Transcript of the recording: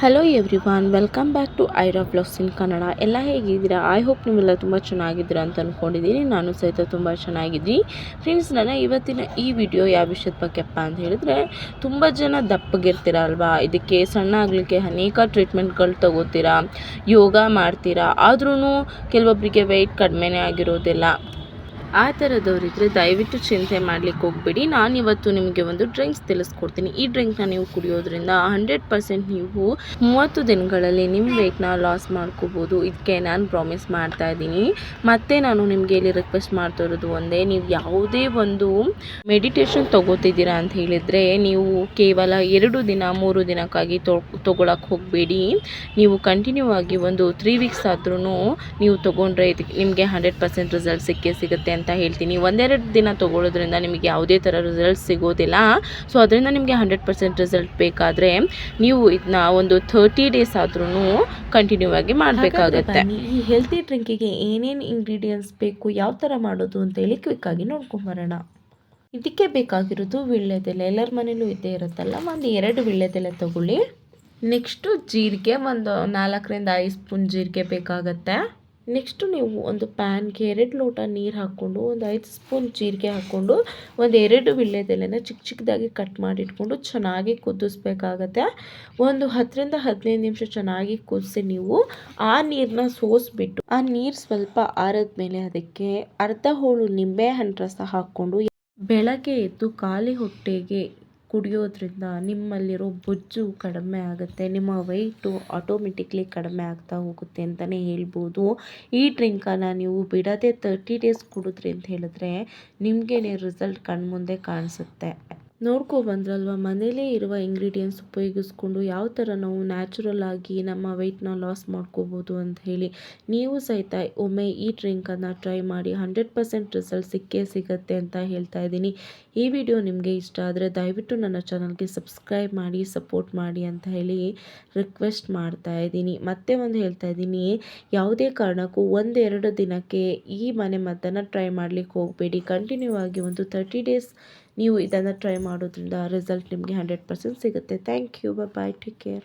Hello everyone, welcome back to Aira vlogs in Kannada. ಎಲ್ಲ ಹೇಗಿದ್ದೀರಾ? I hope ನೀವೆಲ್ಲ ತುಂಬ ಚೆನ್ನಾಗಿದ್ದೀರಾ ಅಂತ ಅಂದ್ಕೊಂಡಿದ್ದೀನಿ. ನಾನು ಸಹಿತ ತುಂಬ ಚೆನ್ನಾಗಿದ್ದೀನಿ. ಫ್ರೆಂಡ್ಸ್, ನನ್ನ ಇವತ್ತಿನ ಈ ವಿಡಿಯೋ ಯಾವ ವಿಷಯದ ಬಗ್ಗೆಪ್ಪ ಅಂತ ಹೇಳಿದ್ರೆ, ತುಂಬ ಜನ ದಪ್ಪಗಿರ್ತೀರ ಅಲ್ವಾ, ಇದಕ್ಕೆ ಸಣ್ಣ ಆಗಲಿಕ್ಕೆ ಅನೇಕ ಟ್ರೀಟ್ಮೆಂಟ್ಗಳು ತಗೋತೀರಾ, ಯೋಗ ಮಾಡ್ತೀರಾ, ಆದ್ರೂ ಕೆಲವೊಬ್ಬರಿಗೆ ವೆಯ್ಟ್ ಕಡಿಮೆನೇ ಆಗಿರೋದಿಲ್ಲ. ಆ ಥರದವರಿದ್ದರೆ ದಯವಿಟ್ಟು ಚಿಂತೆ ಮಾಡಲಿಕ್ಕೆ ಹೋಗಬೇಡಿ. ನಾನಿವತ್ತು ನಿಮಗೆ ಒಂದು ಡ್ರಿಂಕ್ಸ್ ತಿಳಿಸ್ಕೊಡ್ತೀನಿ. ಈ ಡ್ರಿಂಕ್ನ ನೀವು ಕುಡಿಯೋದ್ರಿಂದ 100% ನೀವು 30 ದಿನಗಳಲ್ಲಿ ನಿಮ್ಮ ವೆಯ್ಟ್ನ ಲಾಸ್ ಮಾಡ್ಕೋಬೋದು. ಇದಕ್ಕೆ ನಾನು ಪ್ರಾಮಿಸ್ ಮಾಡ್ತಾ ಇದ್ದೀನಿ. ಮತ್ತು ನಾನು ನಿಮಗೆ ಇಲ್ಲಿ ರಿಕ್ವೆಸ್ಟ್ ಮಾಡ್ತಾ ಇರೋದು ಒಂದೇ, ನೀವು ಯಾವುದೇ ಒಂದು ಮೆಡಿಟೇಷನ್ ತೊಗೋತಿದ್ದೀರಾ ಅಂತ ಹೇಳಿದರೆ ನೀವು ಕೇವಲ 2 ದಿನ 3 ದಿನಕ್ಕಾಗಿ ತೊಗೊಳಕ್ಕೆ ಹೋಗಬೇಡಿ. ನೀವು ಕಂಟಿನ್ಯೂ ಆಗಿ ಒಂದು 3 ವೀಕ್ಸ್ ಆದ್ರೂ ನೀವು ತೊಗೊಂಡ್ರೆ ಇದಕ್ಕೆ ನಿಮಗೆ 100% ರಿಸಲ್ಟ್ ಸಿಗುತ್ತೆ ಅಂತ ಹೇಳ್ತೀನಿ. ಒಂದೆರಡು ದಿನ ತೊಗೊಳ್ಳೋದ್ರಿಂದ ನಿಮಗೆ ಯಾವುದೇ ಥರ ರಿಸಲ್ಟ್ ಸಿಗೋದಿಲ್ಲ. ಸೊ ಅದರಿಂದ ನಿಮಗೆ 100% ರಿಸಲ್ಟ್ ಬೇಕಾದರೆ ನೀವು ಇದನ್ನ ಒಂದು 30 ಡೇಸ್ ಆದ್ರೂ ಕಂಟಿನ್ಯೂ ಆಗಿ ಮಾಡಬೇಕಾಗತ್ತೆ. ಈ ಹೆಲ್ತಿ ಡ್ರಿಂಕಿಗೆ ಏನೇನು ಇಂಗ್ರೀಡಿಯೆಂಟ್ಸ್ ಬೇಕು, ಯಾವ ಥರ ಮಾಡೋದು ಅಂತೇಳಿ ಕ್ವಿಕ್ಕಾಗಿ ನೋಡ್ಕೊಂಬರೋಣ. ಇದಕ್ಕೆ ಬೇಕಾಗಿರೋದು ವೀಳ್ಯದೆಲೆ. ಎಲ್ಲರ ಮನೇಲೂ ಇದ್ದೇ ಇರುತ್ತಲ್ಲ, ಒಂದು 2 ವೀಳ್ಯದೆಲೆ ತಗೊಳ್ಳಿ. ನೆಕ್ಸ್ಟು ಜೀರಿಗೆ, ಒಂದು 4ರಿಂದ 5 ಸ್ಪೂನ್ ಜೀರಿಗೆ ಬೇಕಾಗತ್ತೆ. ನೆಕ್ಸ್ಟು ನೀವು ಒಂದು ಪ್ಯಾನ್ಗೆ 2 ಲೋಟ ನೀರು ಹಾಕ್ಕೊಂಡು ಒಂದು 5 ಸ್ಪೂನ್ ಜೀರಿಗೆ ಹಾಕ್ಕೊಂಡು ಒಂದು 2 ವೀಳ್ಯದೆಲೆನ ಚಿಕ್ಕ ಚಿಕ್ಕದಾಗಿ ಕಟ್ ಮಾಡಿಟ್ಕೊಂಡು ಚೆನ್ನಾಗಿ ಕುದಿಸ್ಬೇಕಾಗತ್ತೆ. ಒಂದು 10ರಿಂದ 15 ನಿಮಿಷ ಚೆನ್ನಾಗಿ ಕುದಿಸಿ ನೀವು ಆ ನೀರನ್ನ ಸೋಸಿಬಿಟ್ಟು, ಆ ನೀರು ಸ್ವಲ್ಪ ಆರಿದ ಮೇಲೆ ಅದಕ್ಕೆ ಅರ್ಧ ಹೋಳು ನಿಂಬೆ ಹಣ್ಣು ರಸ ಹಾಕ್ಕೊಂಡು ಬೆಳಗ್ಗೆ ಎದ್ದು ಖಾಲಿ ಹೊಟ್ಟೆಗೆ ಕುಡಿಯೋದ್ರಿಂದ ನಿಮ್ಮಲ್ಲಿರೋ ಬೊಜ್ಜು ಕಡಿಮೆ ಆಗುತ್ತೆ, ನಿಮ್ಮ ವೆಯ್ಟು ಆಟೋಮೆಟಿಕ್ಲಿ ಕಡಿಮೆ ಆಗ್ತಾ ಹೋಗುತ್ತೆ ಅಂತಲೇ ಹೇಳ್ಬೋದು. ಈ ಡ್ರಿಂಕನ್ನು ನೀವು ಬಿಡದೆ 30 ಡೇಸ್ ಕುಡಿದ್ರಿ ಅಂತ ಹೇಳಿದ್ರೆ ನಿಮಗೇನೆ ರಿಸಲ್ಟ್ ಕಣ್ಮುಂದೆ ಕಾಣಿಸುತ್ತೆ. ಬಂದ್ರಲ್ವ, ಮನೇಲೇ ಇರುವ ಇಂಗ್ರೀಡಿಯೆಂಟ್ಸ್ ಉಪಯೋಗಿಸ್ಕೊಂಡು ಯಾವ ಥರ ನಾವು ನ್ಯಾಚುರಲ್ ಆಗಿ ನಮ್ಮ ವೆಯ್ಟ್ನ ಲಾಸ್ ಮಾಡ್ಕೋಬೋದು ಅಂತ ಹೇಳಿ ನೀವು ಸಹಿತ ಒಮ್ಮೆ ಈ ಡ್ರಿಂಕನ್ನು ಟ್ರೈ ಮಾಡಿ. 100% ರಿಸಲ್ಟ್ ಸಿಗುತ್ತೆ ಅಂತ ಹೇಳ್ತಾ ಇದ್ದೀನಿ. ಈ ವಿಡಿಯೋ ನಿಮಗೆ ಇಷ್ಟ ಆದರೆ ದಯವಿಟ್ಟು ನನ್ನ ಚಾನಲ್ಗೆ ಸಬ್ಸ್ಕ್ರೈಬ್ ಮಾಡಿ, ಸಪೋರ್ಟ್ ಮಾಡಿ ಅಂತ ಹೇಳಿ ರಿಕ್ವೆಸ್ಟ್ ಮಾಡ್ತಾ ಇದ್ದೀನಿ. ಮತ್ತೆ ಒಂದು ಹೇಳ್ತಾ ಇದ್ದೀನಿ, ಯಾವುದೇ ಕಾರಣಕ್ಕೂ 1-2 ದಿನಕ್ಕೆ ಈ ಮನೆ ಮದ್ದನ್ನು ಟ್ರೈ ಮಾಡಲಿಕ್ಕೆ ಹೋಗಬೇಡಿ. ಕಂಟಿನ್ಯೂ ಆಗಿ ಒಂದು 30 ಡೇಸ್ ನೀವು ಇದನ್ನು ಟ್ರೈ ಮಾಡೋದ್ರಿಂದ ರಿಸಲ್ಟ್ ನಿಮಗೆ 100% ಸಿಗುತ್ತೆ. Thank you. Bye, take care.